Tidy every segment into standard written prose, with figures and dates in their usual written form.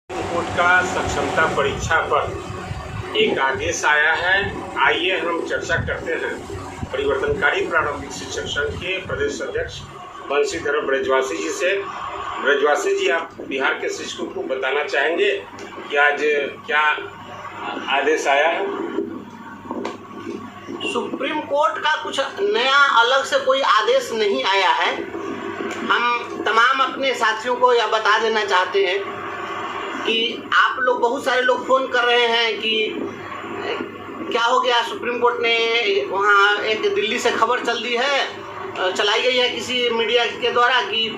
Court का सक्षमता परीक्षा पर एक आदेश आया है। आइए हम चर्चा करते हैं परिवर्तनकारी प्रारंभिक शिक्षक संघ के प्रदेश अध्यक्ष बंशीधर ब्रजवासी जी से। ब्रजवासी जी, आप बिहार के शिक्षकों को बताना चाहेंगे कि आज क्या आदेश आया है? सुप्रीम कोर्ट का कुछ नया अलग से कोई आदेश नहीं आया है। हम तमाम अपने साथियों को यह बता देना चाहते हैं कि आप लोग, बहुत सारे लोग फ़ोन कर रहे हैं कि क्या हो गया, सुप्रीम कोर्ट ने वहाँ एक दिल्ली से खबर चलाई गई है किसी मीडिया के द्वारा कि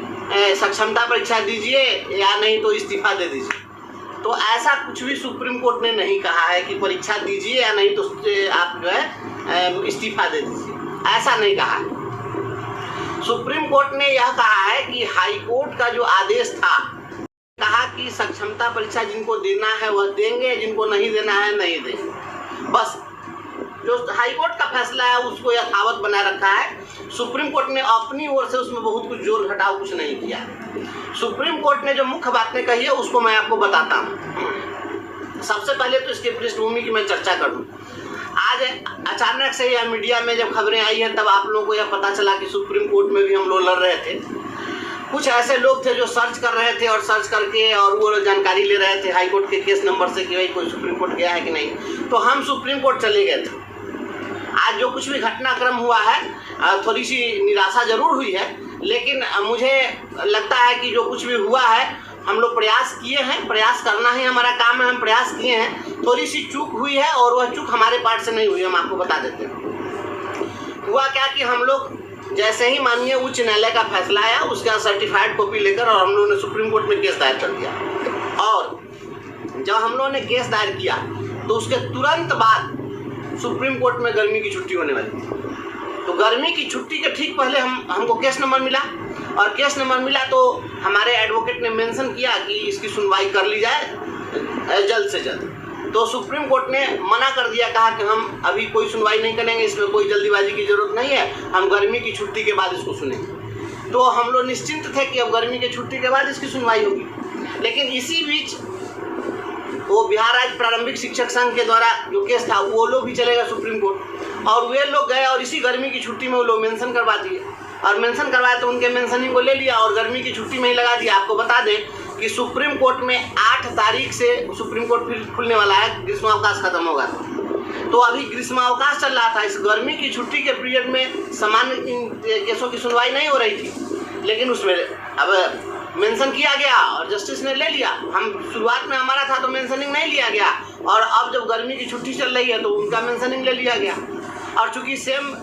सक्षमता परीक्षा दीजिए या नहीं तो इस्तीफा दे दीजिए। तो ऐसा कुछ भी सुप्रीम कोर्ट ने नहीं कहा है कि परीक्षा दीजिए या नहीं तो आप जो है इस्तीफा दे दीजिए, ऐसा नहीं कहा है। सुप्रीम कोर्ट ने यह कहा है कि हाई कोर्ट का जो आदेश था, कहा कि सक्षमता परीक्षा जिनको देना है वह देंगे, जिनको नहीं देना है नहीं देंगे। बस जो हाई कोर्ट का फैसला है उसको यथावत बनाए रखा है। सुप्रीम कोर्ट ने अपनी ओर से उसमें बहुत कुछ जोर घटाव कुछ नहीं किया। सुप्रीम कोर्ट ने जो मुख्य बातें कही है उसको मैं आपको बताता हूँ। सबसे पहले तो इसकी पृष्ठभूमि की मैं चर्चा कर दूँ। आज अचानक से यह मीडिया में जब खबरें आई हैं तब आप लोगों को यह पता चला कि सुप्रीम कोर्ट में भी हम लोग लड़ रहे थे। कुछ ऐसे लोग थे जो सर्च कर रहे थे और सर्च करके और वो जानकारी ले रहे थे हाई कोर्ट के केस नंबर से कि भाई कोई सुप्रीम कोर्ट गया है कि नहीं। तो हम सुप्रीम कोर्ट चले गए थे। आज जो कुछ भी घटनाक्रम हुआ है, थोड़ी सी निराशा जरूर हुई है, लेकिन मुझे लगता है कि जो कुछ भी हुआ है हम लोग प्रयास किए हैं, प्रयास करना ही हमारा काम है, हम प्रयास किए हैं। थोड़ी सी चूक हुई है और वह चूक हमारे पार्ट से नहीं हुई, हम आपको बता देते हैं। हुआ क्या कि हम लोग जैसे ही माननीय उच्च न्यायालय का फैसला आया उसका सर्टिफाइड कॉपी लेकर और हम लोगों ने सुप्रीम कोर्ट में केस दायर कर दिया। और जब हम लोगों ने केस दायर किया तो उसके तुरंत बाद सुप्रीम कोर्ट में गर्मी की छुट्टी होने वाली थी। तो गर्मी की छुट्टी के ठीक पहले हमको केस नंबर मिला और केस नंबर मिला तो हमारे एडवोकेट ने मेंशन किया कि इसकी सुनवाई कर ली जाए जल्द से जल्द। तो सुप्रीम कोर्ट ने मना कर दिया, कहा कि हम अभी कोई सुनवाई नहीं करेंगे, इसमें कोई जल्दीबाजी की जरूरत नहीं है, हम गर्मी की छुट्टी के बाद इसको सुनेंगे। तो हम लोग निश्चिंत थे कि अब गर्मी की छुट्टी के बाद इसकी सुनवाई होगी। लेकिन इसी बीच वो बिहार राज्य प्रारंभिक शिक्षक संघ के द्वारा जो केस था वो लोग भी चले गए सुप्रीम कोर्ट और वे लोग गए और इसी गर्मी की छुट्टी में वो लोग मेंशन करवा दिए और मेंशन करवाए तो उनके मेंशनिंग को ले लिया और गर्मी की छुट्टी में ही लगा दिया। आपको बता दें कि सुप्रीम कोर्ट में 8 तारीख से सुप्रीम कोर्ट फिर खुलने वाला है, ग्रीष्मावकाश खत्म होगा। तो अभी ग्रीष्मावकाश चल रहा था, इस गर्मी की छुट्टी के पीरियड में सामान्य केसों की सुनवाई नहीं हो रही थी, लेकिन उसमें अब मेंशन किया गया और जस्टिस ने ले लिया। हम शुरुआत में हमारा था तो मेंशनिंग नहीं लिया गया और अब जब गर्मी की छुट्टी चल रही है तो उनका मेंशनिंग ले लिया गया। और चूंकि सेम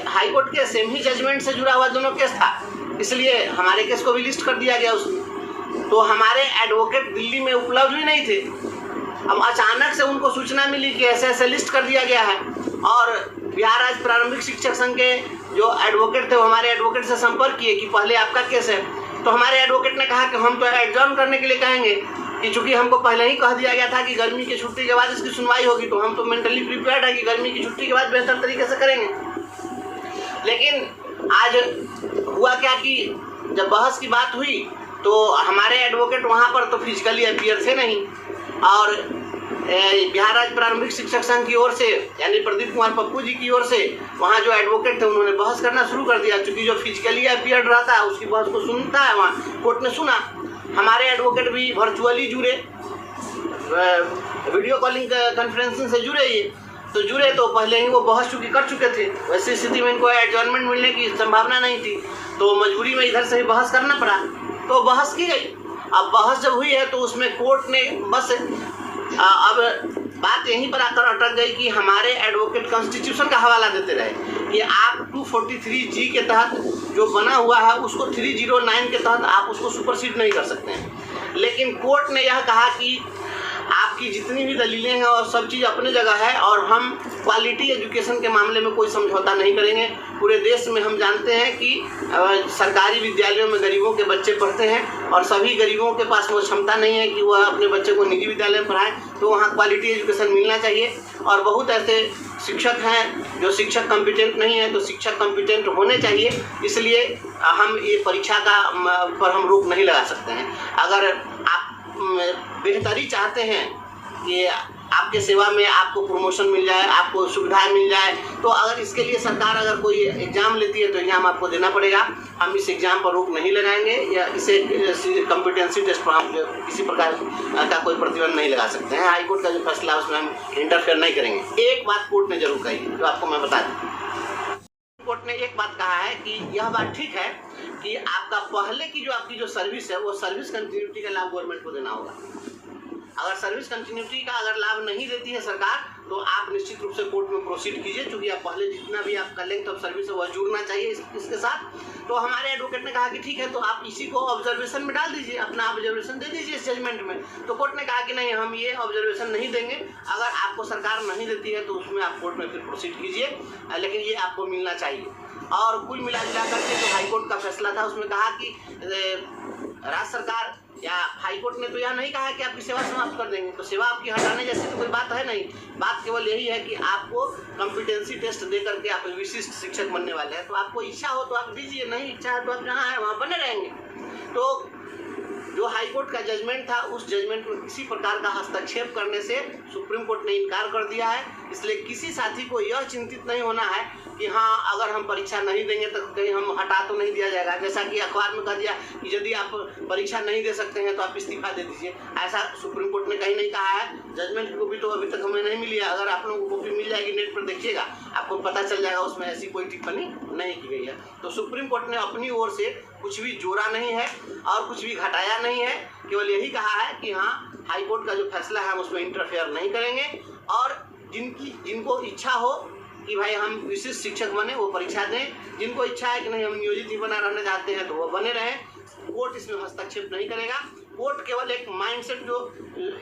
हाई कोर्ट के सेम ही जजमेंट से जुड़ा हुआ दोनों केस था, इसलिए हमारे केस को भी लिस्ट कर दिया गया उसमें। तो हमारे एडवोकेट दिल्ली में उपलब्ध भी नहीं थे। अब अचानक से उनको सूचना मिली कि ऐसे ऐसे लिस्ट कर दिया गया है और बिहार राज्य प्रारंभिक शिक्षक संघ के जो एडवोकेट थे वो हमारे एडवोकेट से संपर्क किए कि पहले आपका केस है। तो हमारे एडवोकेट ने कहा कि हम तो एडजॉर्न करने के लिए कहेंगे कि चूंकि हमको पहले ही कह दिया गया था कि गर्मी की छुट्टी के बाद इसकी सुनवाई होगी, तो हम तो मेंटली प्रिपेयर्ड है कि गर्मी की छुट्टी के बाद बेहतर तरीके से करेंगे। लेकिन आज हुआ क्या कि जब बहस की बात हुई तो हमारे एडवोकेट वहाँ पर तो फिजिकली अपीयर थे नहीं और बिहार राज्य प्रारंभिक शिक्षक संघ की ओर से यानी प्रदीप कुमार पप्पू जी की ओर से वहाँ जो एडवोकेट थे उन्होंने बहस करना शुरू कर दिया। चूँकि जो फिजिकली अपीयर्ड रहता है उसकी बहस को सुनता है, वहाँ कोर्ट ने सुना। हमारे एडवोकेट भी वर्चुअली जुड़े, वीडियो कॉलिंग कॉन्फ्रेंसिंग से जुड़े ये तो पहले ही वो बहस चूँकि कर चुके थे, वैसी स्थिति में इनको एडजॉर्नमेंट मिलने की संभावना नहीं थी, तो मजबूरी में इधर से ही बहस करना पड़ा। तो बहस की गई। अब बहस जब हुई है तो उसमें कोर्ट ने बस अब बात यहीं पर आकर अटक गई कि हमारे एडवोकेट कॉन्स्टिट्यूशन का हवाला देते रहे कि आप 243G के तहत जो बना हुआ है उसको 309 के तहत आप उसको सुपरसीड नहीं कर सकते हैं। लेकिन कोर्ट ने यह कहा कि आपकी जितनी भी दलीलें हैं और सब चीज़ अपनी जगह है और हम क्वालिटी एजुकेशन के मामले में कोई समझौता नहीं करेंगे। पूरे देश में हम जानते हैं कि सरकारी विद्यालयों में गरीबों के बच्चे पढ़ते हैं और सभी गरीबों के पास वो क्षमता नहीं है कि वह अपने बच्चे को निजी विद्यालय में पढ़ाएं, तो वहाँ क्वालिटी एजुकेशन मिलना चाहिए। और बहुत ऐसे शिक्षक हैं जो शिक्षक कॉम्पिटेंट नहीं है, तो शिक्षक कॉम्पिटेंट होने चाहिए। इसलिए हम ये परीक्षा का पर हम रोक नहीं लगा सकते हैं। अगर आप बेहतरी चाहते हैं कि आपके सेवा में आपको प्रमोशन मिल जाए, आपको सुविधाएं मिल जाए, तो अगर इसके लिए सरकार अगर कोई एग्ज़ाम लेती है तो एग्ज़ाम आपको देना पड़ेगा। हम इस एग्ज़ाम पर रोक नहीं लगाएंगे या इसे कॉम्पिटेंसी टेस्ट पर हम किसी प्रकार का कोई प्रतिबंध नहीं लगा सकते हैं। हाई कोर्ट का जो फैसला है उसमें हम इंटरफेयर नहीं करेंगे। एक बात कोर्ट ने जरूर कही जो आपको मैं बता दूँ। कोर्ट ने एक बात कहा है कि यह बात ठीक है कि आपका पहले की जो आपकी जो सर्विस है वो सर्विस कंटिन्यूटी का लाभ गवर्नमेंट को देना होगा। अगर सर्विस कंटिन्यूटी का अगर लाभ नहीं देती है सरकार तो आप निश्चित रूप से कोर्ट में प्रोसीड कीजिए, क्योंकि आप पहले जितना भी आपका लेंथ ऑफ सर्विस है वह जुड़ना चाहिए इसके साथ। तो हमारे एडवोकेट ने कहा कि ठीक है, तो आप इसी को ऑब्जर्वेशन में डाल दीजिए, अपना ऑब्जर्वेशन दे दीजिए इस जजमेंट में। तो कोर्ट ने कहा कि नहीं, हम ये ऑब्जर्वेशन नहीं देंगे। अगर आपको सरकार नहीं देती है तो उसमें आप कोर्ट में फिर प्रोसीड कीजिए, लेकिन ये आपको मिलना चाहिए। और कुल मिला करके जो हाईकोर्ट का फैसला था उसमें कहा कि राज्य सरकार या हाईकोर्ट ने तो यह नहीं कहा कि आपकी सेवा समाप्त कर देंगे, तो सेवा आपकी हटाने जैसी तो कोई बात है नहीं। बात केवल यही है कि आपको कॉम्पिटेंसी टेस्ट दे करके आप विशिष्ट शिक्षक बनने वाले हैं, तो आपको इच्छा हो तो आप दीजिए, नहीं इच्छा है तो आप जहाँ हैं वहाँ बने रहेंगे। तो जो हाईकोर्ट का जजमेंट था उस जजमेंट में किसी प्रकार का हस्तक्षेप करने से सुप्रीम कोर्ट ने इनकार कर दिया है। इसलिए किसी साथी को यह चिंतित नहीं होना है कि हाँ, अगर हम परीक्षा नहीं देंगे तो कहीं हम हटा तो नहीं दिया जाएगा। जैसा कि अखबार में कह दिया कि यदि आप परीक्षा नहीं दे सकते हैं तो आप इस्तीफा दे दीजिए, ऐसा सुप्रीम कोर्ट ने कहीं नहीं कहा है। जजमेंट की कॉपी तो अभी तक हमें नहीं मिली है। अगर आप लोगों को कॉपी मिल जाएगी नेट पर देखिएगा, आपको पता चल जाएगा, उसमें ऐसी कोई टिप्पणी नहीं की गई है। तो सुप्रीम कोर्ट ने अपनी ओर से कुछ भी जोड़ा नहीं है और कुछ भी घटाया नहीं है, केवल यही कहा है कि हाँ, हाईकोर्ट का जो फैसला है हम उसमें इंटरफेयर नहीं करेंगे। और जिनको इच्छा हो कि भाई हम विशिष्ट शिक्षक बने वो परीक्षा दें, जिनको इच्छा है कि नहीं हम नियोजित ही बना रहना चाहते हैं तो वो बने रहें। कोर्ट इसमें हस्तक्षेप नहीं करेगा। कोर्ट केवल एक माइंडसेट जो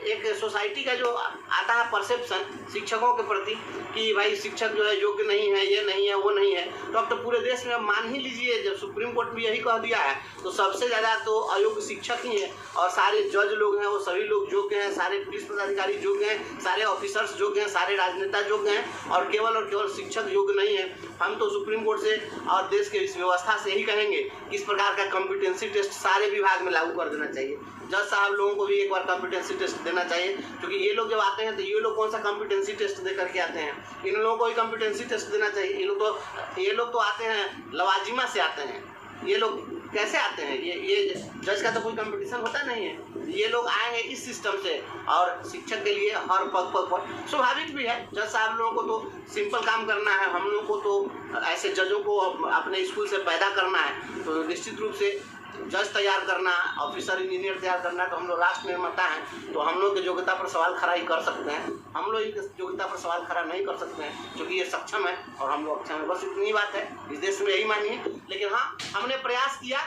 एक सोसाइटी का जो आता है परसेप्शन शिक्षकों के प्रति कि भाई शिक्षक जो है योग्य नहीं है, ये नहीं है, वो नहीं है, तो अब तो पूरे देश में मान ही लीजिए, जब सुप्रीम कोर्ट भी यही कह दिया है तो सबसे ज़्यादा तो अयोग्य शिक्षक ही है। और सारे जज लोग हैं वो सभी लोग योग्य हैं, सारे पुलिस पदाधिकारी योग्य हैं, सारे ऑफिसर्स योग्य हैं, सारे राजनेता योग्य हैं, और केवल शिक्षक योग्य नहीं है। हम तो सुप्रीम कोर्ट से और देश के इस व्यवस्था से यही कहेंगे कि इस प्रकार का कॉम्पिटेंसी टेस्ट सारे विभाग में लागू कर देना चाहिए। जज साहब लोगों को भी एक बार कॉम्पिटेंसी टेस्ट देना चाहिए, क्योंकि ये लोग जब आते हैं तो ये लोग कौन सा कॉम्पिटेंसी टेस्ट दे करके आते हैं, इन लोगों को भी कॉम्पिटेंसी टेस्ट देना चाहिए। ये लोग तो आते हैं लवाजिमा से आते हैं, ये लोग कैसे आते हैं, ये जज का तो कोई कंपटीशन होता नहीं है। ये लोग आए हैं इस सिस्टम से, और शिक्षक के लिए हर पग पर स्वाभाविक भी है। जज साहब लोगों को तो सिंपल काम करना है, हम लोगों को तो ऐसे जजों को अपने स्कूल से पैदा करना है। तो निश्चित रूप से जज तैयार करना, ऑफिसर इंजीनियर तैयार करना, तो हम लोग राष्ट्र निर्माता हैं, तो हम लोग की योग्यता पर सवाल खड़ा ही कर सकते हैं। हम लोग इनकी योग्यता पर सवाल खड़ा नहीं कर सकते हैं क्योंकि ये सक्षम है और हम लोग अक्षम है। बस इतनी बात है, इस देश में यही मानिए। लेकिन हाँ, हमने प्रयास किया,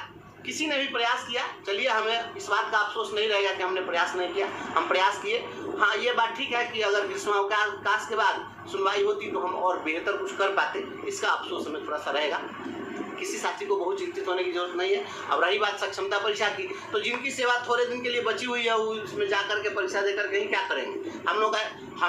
किसी ने भी प्रयास किया, चलिए हमें इस बात का अफसोस नहीं रहेगा कि हमने प्रयास नहीं किया, हम प्रयास किए। हाँ, ये बात ठीक है कि अगर ग्रीष्मावकाश के बाद सुनवाई होती तो हम और बेहतर कुछ कर पाते, इसका अफसोस हमें थोड़ा सा रहेगा। किसी साथी को बहुत चिंतित होने की जरूरत नहीं है। अब रही बात सक्षमता परीक्षा की, तो जिनकी सेवा थोड़े दिन के लिए बची हुई है वो इसमें जा करके परीक्षा दे करके ही क्या करेंगे। हम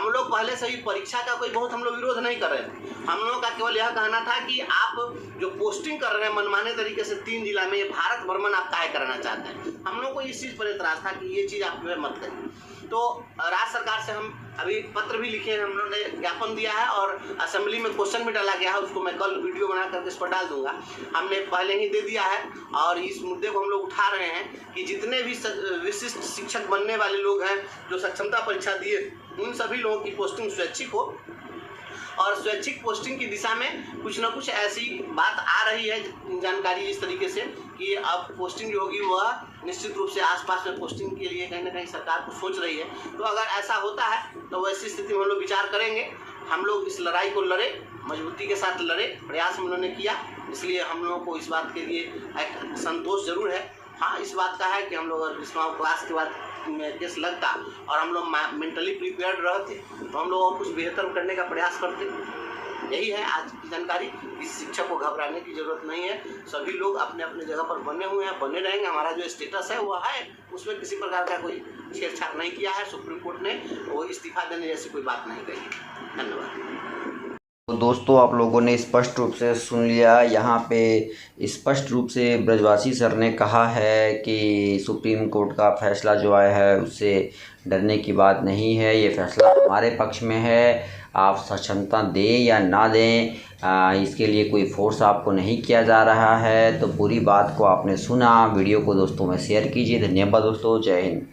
लोग पहले से ही परीक्षा का कोई बहुत हम लोग विरोध नहीं कर रहे थे। हम लोगों का केवल यह कहना था कि आप जो पोस्टिंग कर रहे हैं मनमाने तरीके से 3 जिला में, ये भारत भ्रमण आप काहे कराना चाहते हैं। हम लोग को इस चीज़ पर एतराज़ था कि ये चीज़ आप जो है मत करिए। तो राज्य सरकार से हम अभी पत्र भी लिखे हैं, हम लोगों ने ज्ञापन दिया है और असेंबली में क्वेश्चन भी डाला गया है, उसको मैं कल वीडियो बना करके इस पर डाल दूंगा। हमने पहले ही दे दिया है और इस मुद्दे को हम लोग उठा रहे हैं कि जितने भी विशिष्ट शिक्षक बनने वाले लोग हैं जो सक्षमता परीक्षा दिए, उन सभी लोगों की पोस्टिंग स्वैच्छिक हो, और स्वैच्छिक पोस्टिंग की दिशा में कुछ ना कुछ ऐसी बात आ रही है जानकारी इस तरीके से कि अब पोस्टिंग जो होगी वह निश्चित रूप से आसपास में पोस्टिंग के लिए कहीं ना कहीं सरकार को सोच रही है। तो अगर ऐसा होता है तो वैसी स्थिति में हम लोग विचार करेंगे। हम लोग इस लड़ाई को लड़े, मजबूती के साथ लड़े, प्रयास हम लोगों ने किया, इसलिए हम लोगों को इस बात के लिए एक संतोष जरूर है। हाँ, इस बात का है कि हम लोग अगर ग्रीष्मावकाश के बाद में केस लगता और हम लोग मेंटली प्रिपेयर्ड रहते तो हम लोग और कुछ बेहतर करने का प्रयास करते। यही है आज की जानकारी। इस शिक्षक को घबराने की जरूरत नहीं है, सभी लोग अपने अपने जगह पर बने हुए हैं, बने रहेंगे। हमारा जो स्टेटस है वो है, उसमें किसी प्रकार का कोई छेड़छाड़ नहीं किया है। सुप्रीम कोर्ट ने वो इस्तीफा देने जैसी कोई बात नहीं कही। धन्यवाद। तो दोस्तों आप लोगों ने स्पष्ट रूप से सुन लिया, यहाँ पे स्पष्ट रूप से ब्रजवासी सर ने कहा है कि सुप्रीम कोर्ट का फैसला जो आया है उससे डरने की बात नहीं है, ये फैसला हमारे पक्ष में है। आप सक्षमता दें या ना दें, इसके लिए कोई फोर्स आपको नहीं किया जा रहा है। तो पूरी बात को आपने सुना, वीडियो को दोस्तों में शेयर कीजिए। धन्यवाद दोस्तों, जय हिंद।